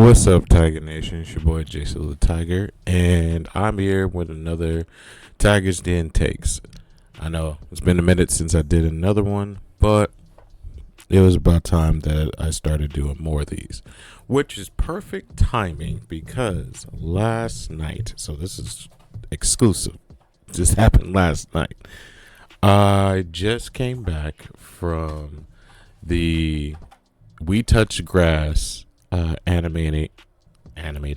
What's up, Tiger Nation? It's your boy Jason the Tiger, and I'm here with another Tiger's Den Takes. I know it's been a minute since I did another one, but it was about time that I started doing more of these, which is perfect timing because last night, so this is exclusive, this happened last night. I just came back from the We Touch Grass animated anime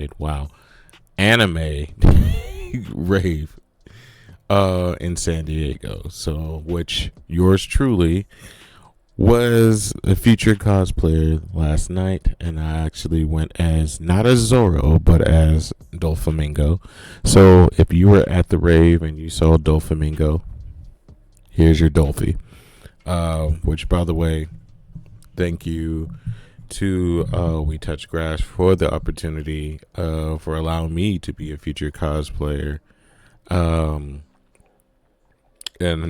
rave in San Diego. So which yours truly was a featured cosplayer last night, and I actually went as not as Zorro but as Doflamingo. So if you were at the rave and you saw Doflamingo, here's your Dolphy. Which, by the way, thank you to We Touch Grass for the opportunity for allowing me to be a future cosplayer and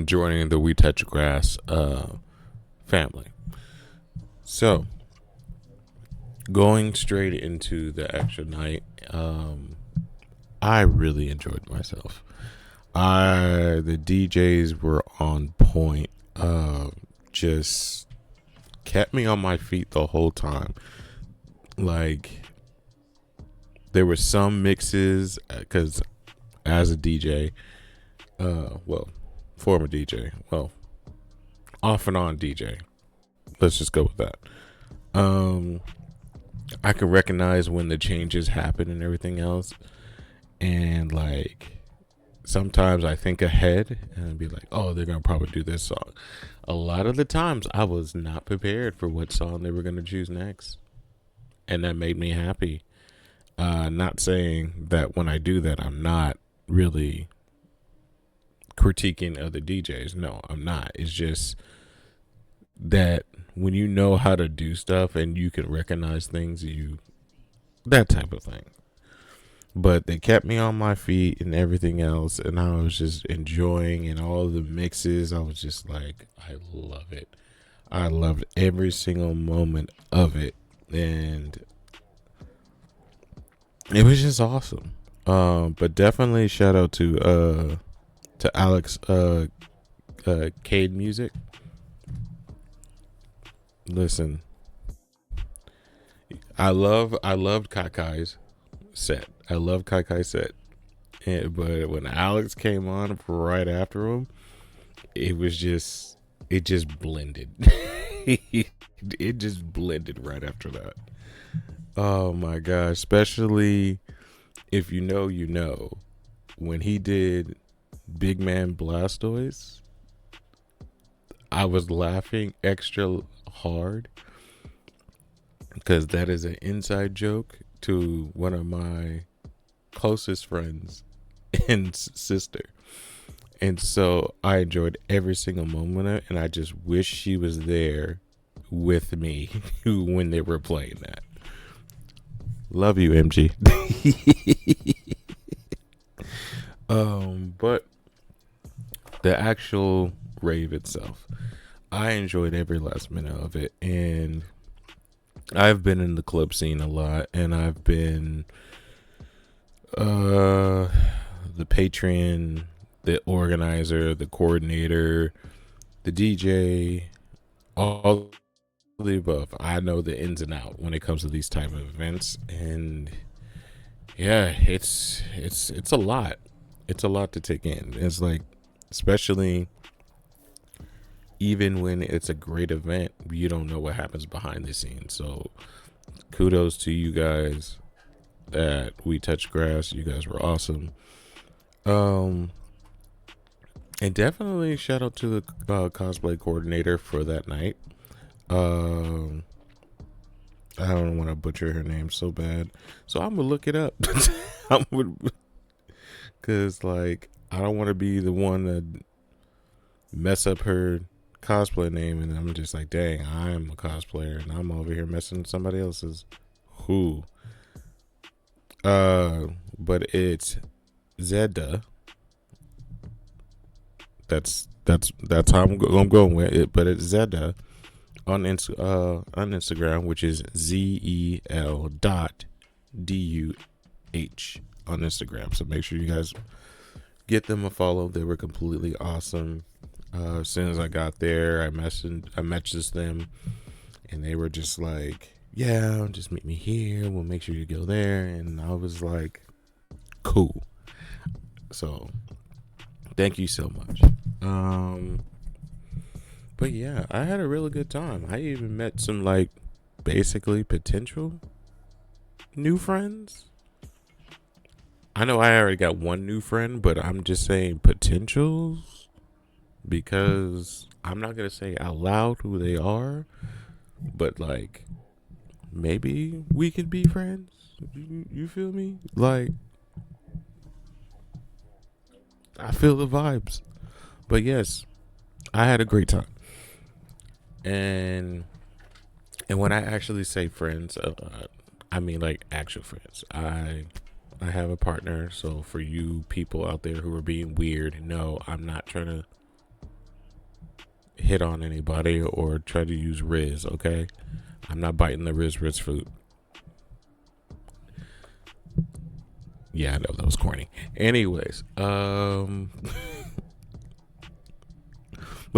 joining the We Touch Grass family. So, going straight into the actual night, I really enjoyed myself. The DJs were on point. Just kept me on my feet the whole time. Like, there were some mixes because as a DJ, former DJ, off and on DJ. Let's just go with that. I can recognize when the changes happen and everything else, and like sometimes I think ahead and be like, oh, they're gonna probably do this song. A lot of the times I was not prepared for what song they were gonna choose next, and that made me happy. Not saying that when I do that I'm not really critiquing other DJs. No, I'm not. It's just that when you know how to do stuff and you can recognize things, that type of thing. But they kept me on my feet and everything else, and I was just enjoying, and all the mixes, I was just like, I love it. I loved every single moment of it, and it was just awesome. But definitely shout out to Alex Cade Music. Listen, I loved Kakai's set. I love Kaikai's set. But when Alex came on right after him, it just blended. It just blended right after that. Oh my gosh. Especially if you know, when he did Big Man Blastoise, I was laughing extra hard because that is an inside joke to one of my closest friends and sister, and so I enjoyed every single moment of it, and I just wish she was there with me when they were playing that. Love you, MG. But the actual rave itself, I enjoyed every last minute of it, and I've been in the club scene a lot, and I've been the patron, the organizer, the coordinator, the DJ, all the above. I know the ins and out when it comes to these type of events, and yeah, it's a lot. It's a lot to take in. It's like, especially even when it's a great event, you don't know what happens behind the scenes. So kudos to you guys at We Touch Grass. You guys were awesome. And definitely shout out to the cosplay coordinator for that night. I don't want to butcher her name so bad, so I'm gonna look it up. Cause like I don't want to be the one to mess up her cosplay name, and I'm just like, dang, I'm a cosplayer and I'm over here messing with somebody else's. Who? But it's Zedda. That's how I'm going with it. But it's Zedda on Instagram, which is ZEL DUH on Instagram. So make sure you guys get them a follow. They were completely awesome. As soon as I got there, I messaged them, and they were just like, "Yeah, just meet me here. We'll make sure you go there." And I was like, "Cool." So thank you so much. But yeah, I had a really good time. I even met some like basically potential new friends. I know I already got one new friend, but I'm just saying potentials because I'm not gonna say out loud who they are, but like maybe we could be friends. You feel me? Like I feel the vibes. But yes, I had a great time. And when I actually say friends, I mean like actual friends. I have a partner, so for you people out there who are being weird, no, I'm not trying to hit on anybody or try to use Riz, okay? I'm not biting the Riz fruit. Yeah, I know that was corny. Anyways, but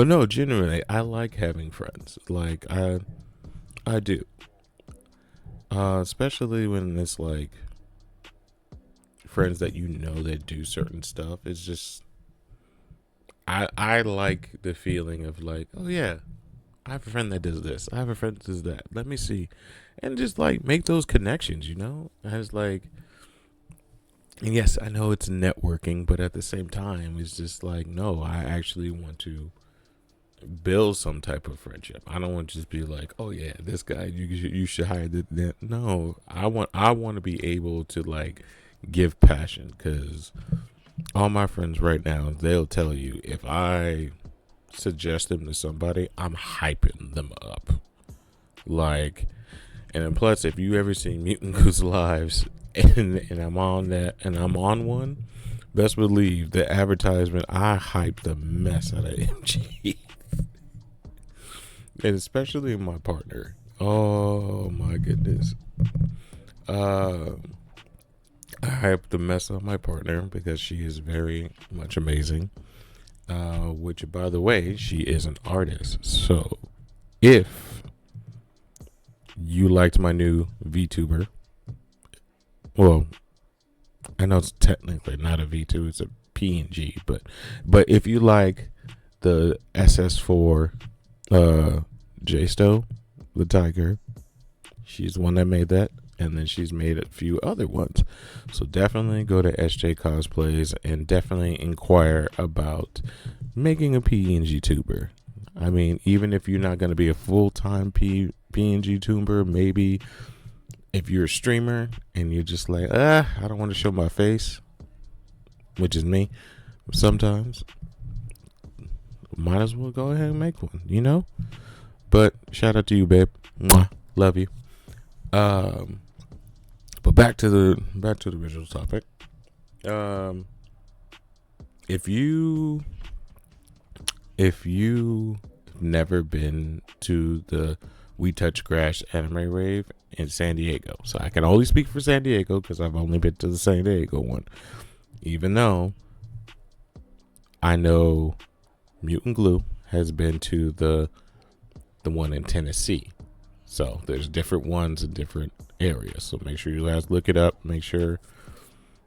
no, genuinely, I like having friends. Like I do. Especially when it's like friends that you know that do certain stuff. It's just I like the feeling of like, oh yeah, I have a friend that does this. I have a friend that does that. Let me see. And just like make those connections, you know? I was like, and yes, I know it's networking, but at the same time, it's just like, no, I actually want to build some type of friendship. I don't want to just be like, oh yeah, this guy, you should hire that. No, I want to be able to like give passion, because all my friends right now, they'll tell you if I suggest them to somebody, I'm hyping them up. Like, and then plus, if you ever seen Mutant Goose Lives, and I'm on that, and I'm on one, best believe the advertisement, I hype the mess out of MG. And especially my partner. Oh my goodness. I hype the mess out of my partner because she is very much amazing. Which, by the way, she is an artist. So, if you liked my new VTuber, well, I know it's technically not a V2, it's a PNG, but if you like the SS4 J-Sto, the tiger, she's the one that made that, and then she's made a few other ones. So definitely go to SJ Cosplays and definitely inquire about making a PNG tuber. I mean, even if you're not going to be a full-time PNG tuber, maybe if you're a streamer and you're just like, I don't want to show my face, which is me sometimes, might as well go ahead and make one, you know? But shout out to you, babe. Mwah. Love you. But back to the original topic. If you never been to the We Touch Grass anime rave in San Diego, so I can only speak for San Diego because I've only been to the San Diego one, even though I know Mutant Glue has been to the one in Tennessee. So there's different ones in different areas. So make sure you guys look it up. Make sure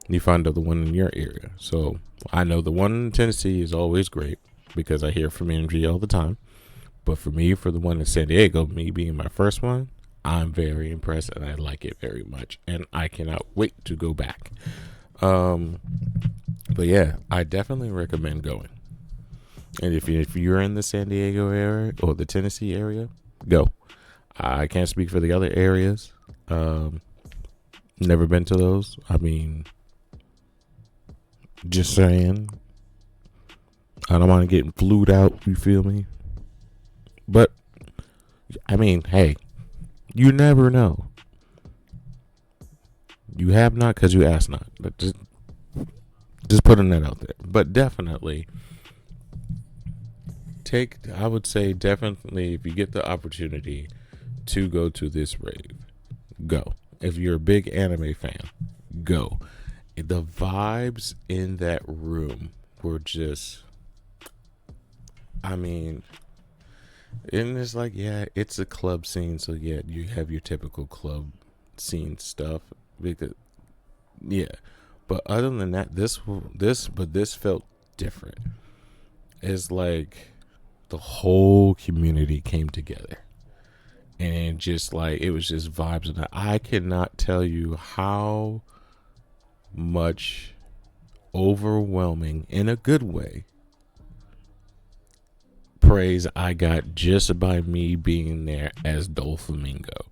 you find the one in your area. So I know the one in Tennessee is always great because I hear from MG all the time. But for me, for the one in San Diego, me being my first one, I'm very impressed and I like it very much. And I cannot wait to go back. But yeah, I definitely recommend going. And if you're in the San Diego area or the Tennessee area, go. I can't speak for the other areas. Never been to those. I mean, just saying. I don't mind getting flued out, you feel me? But, I mean, hey, you never know. You have not because you ask not. But just putting that out there. But definitely, I would say definitely, if you get the opportunity to go to this rave, go. If you're a big anime fan, go. The vibes in that room were just, I mean, and it's like, yeah, it's a club scene, so yeah, you have your typical club scene stuff. Because yeah, but other than that, this felt different. It's like the whole community came together, and just like it was just vibes, and I cannot tell you how much overwhelming in a good way praise I got just by me being there as Doflamingo.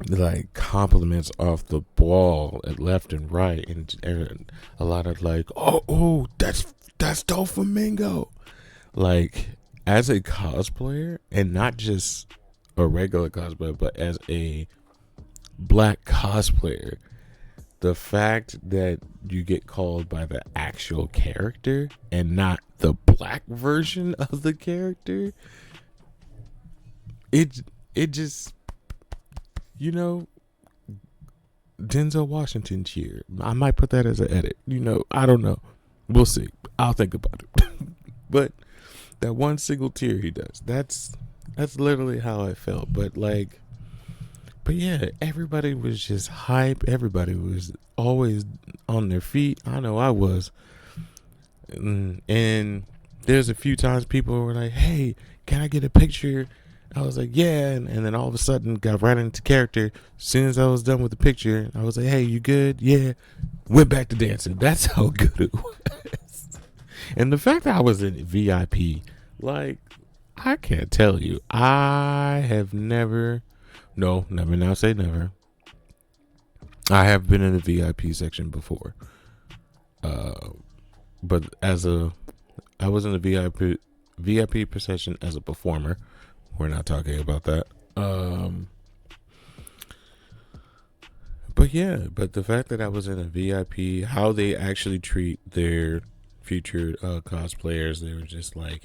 Like compliments off the ball at left and right, and a lot of like, oh, that's Doflamingo. Like as a cosplayer, and not just a regular cosplayer, but as a black cosplayer, the fact that you get called by the actual character and not the black version of the character, it just, you know, Denzel Washington cheer. I might put that as an edit. I don't know. We'll see. I'll think about it. But that one single tear he does, that's literally how I felt. But yeah, everybody was just hype. Everybody was always on their feet. I know I was. And there's a few times people were like, hey, can I get a picture? I was like, yeah. And then all of a sudden got right into character. As soon as I was done with the picture, I was like, hey, you good? Yeah. Went back to dancing. That's how good it was. And the fact that I was in VIP, like, I can't tell you. I have never now say never. I have been in the VIP section before. But I was in the VIP procession as a performer. We're not talking about that. But the fact that I was in a VIP, how they actually treat their featured cosplayers, they were just like,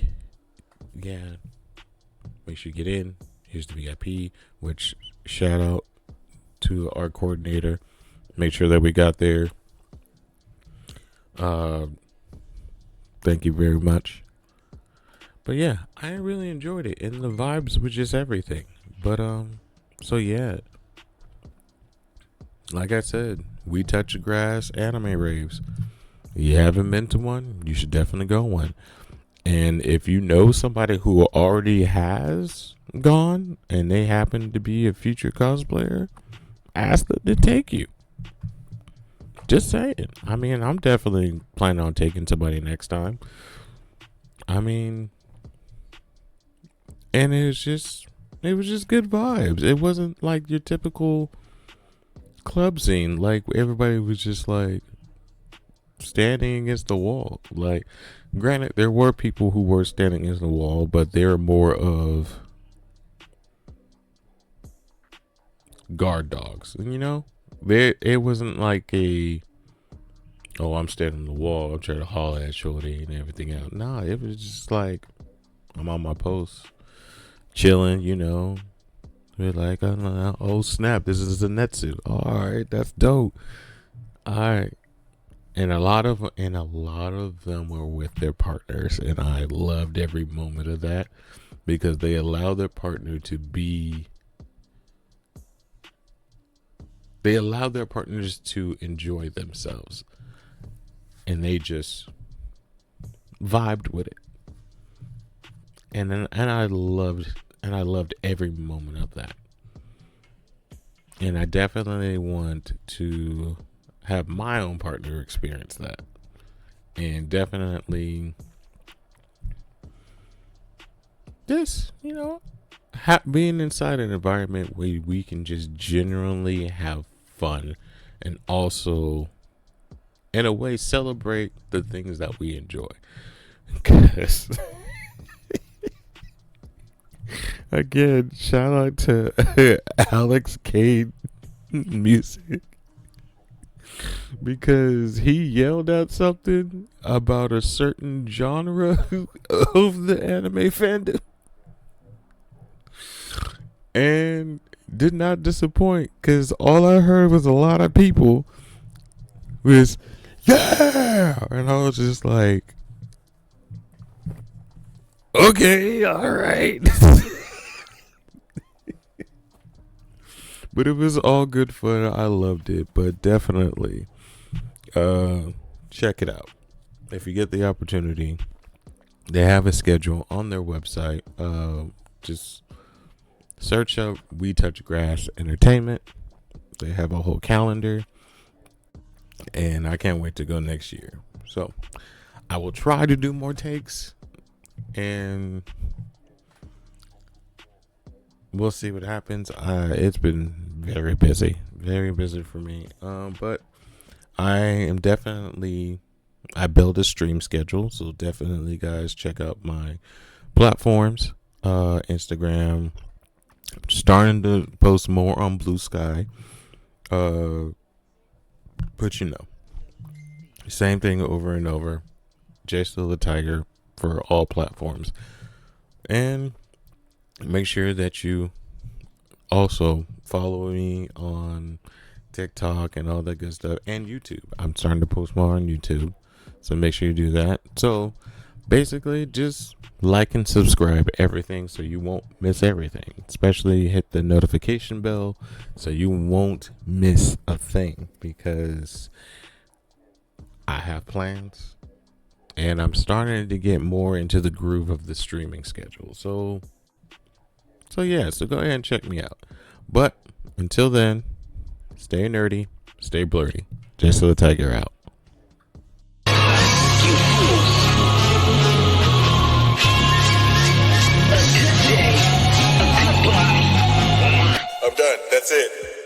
yeah, make sure you get in. Here's the VIP, which shout out to our coordinator. Make sure that we got there. Thank you very much. But yeah, I really enjoyed it, and the vibes were just everything. But so yeah, like I said, we touch the grass anime raves. You haven't been to one, you should definitely go one. And if you know somebody who already has gone and they happen to be a future cosplayer, ask them to take you. Just saying. I mean, I'm definitely planning on taking somebody next time. I mean, and it was just good vibes. It wasn't like your typical club scene. Like everybody was just like standing against the wall. Like, granted, there were people who were standing against the wall, but they were more of guard dogs. It wasn't like I'm standing on the wall, I'm trying to holler at Shorty and everything else. Nah, it was just like, I'm on my post, chilling, We're like, oh snap, this is a Netsu. Alright, that's dope. Alright. And a lot of them were with their partners, and I loved every moment of that because they allow their partner to be. They allow their partners to enjoy themselves, and they just vibed with it. And I loved every moment of that. And I definitely want to have my own partner experience that, and definitely this, being inside an environment where we can just genuinely have fun and also in a way celebrate the things that we enjoy. Because again, shout out to Alex Cade Music, because he yelled out something about a certain genre of the anime fandom, and did not disappoint because all I heard was a lot of people was, yeah, and I was just like, okay, all right. But it was all good fun. I loved it. But definitely check it out. If you get the opportunity, they have a schedule on their website. Just search up We Touch Grass Entertainment. They have a whole calendar. And I can't wait to go next year. So I will try to do more takes. And we'll see what happens. It's been very busy for me. But I am definitely, I build a stream schedule. So definitely, guys, check out my platforms. Instagram. I'm starting to post more on Blue Sky. But same thing over and over. Jay Still the Tiger for all platforms. And make sure that you also follow me on TikTok and all that good stuff, and YouTube. I'm starting to post more on YouTube, so make sure you do that. So basically, just like and subscribe everything so you won't miss everything. Especially hit the notification bell so you won't miss a thing, because I have plans and I'm starting to get more into the groove of the streaming schedule. So go ahead and check me out. But until then, stay nerdy, stay blurry. Just so the Tiger out. I'm done. That's it.